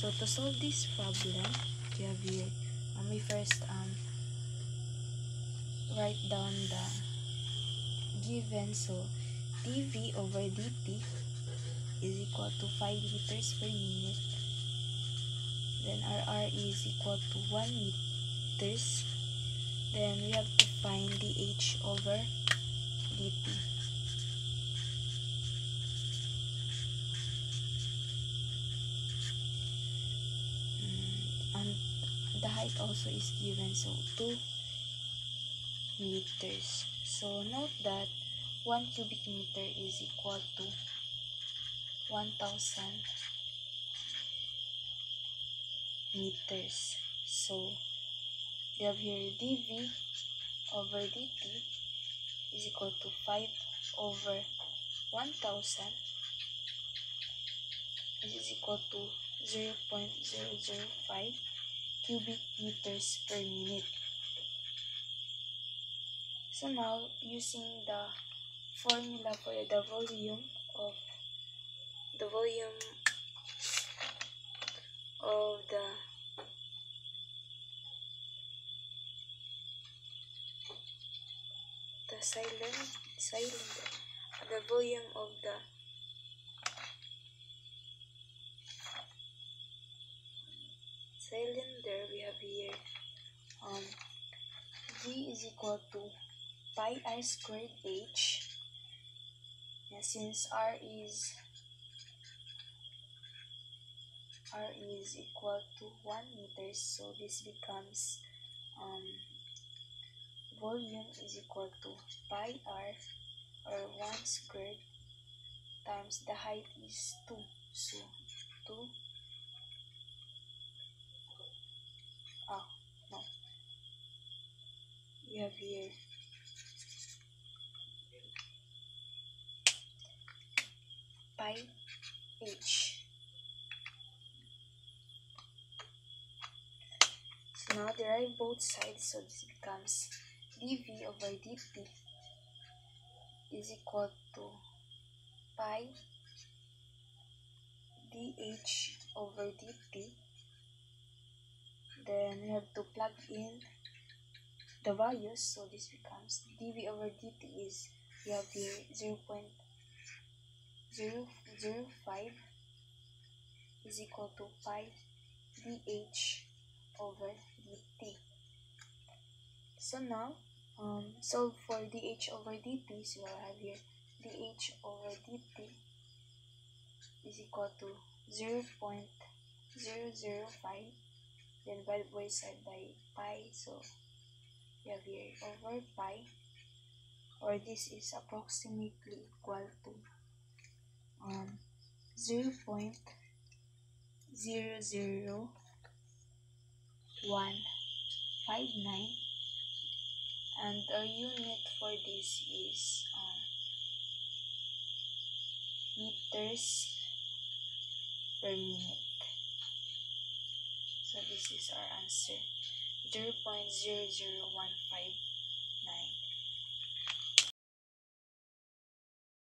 So to solve this problem, we have here, we first write down the given. So dV over dt is equal to 5 liters per minute. Then our R is equal to 1 meters. Then we have to find dH over dt. And the height also is given, so 2 meters. So note that 1 cubic meter is equal to 1,000 meters. So we have here dV over dt is equal to 5 over 1,000. This is equal to 0.005 cubic meters per minute. So now, using the formula for the volume of the volume of the cylinder, we have here V is equal to pi r squared h. Since R is equal to 1 meters, so this becomes volume is equal to pi r, or 1 squared, times the height is 2. So 2, we have here pi h. So now derive both sides, so this becomes dV over dt is equal to pi dH over dt. Then we have to plug in the values, so this becomes dV over dt is, we have here 0.005 is equal to pi dH over dt. So now, solve for dH over dt, so we'll have here dH over dt is equal to 0.005, then divide both sides by pi, so we have here over pi, or this is approximately equal to 0.00159, and our unit for this is meters per minute. So this is our answer, 0.00159.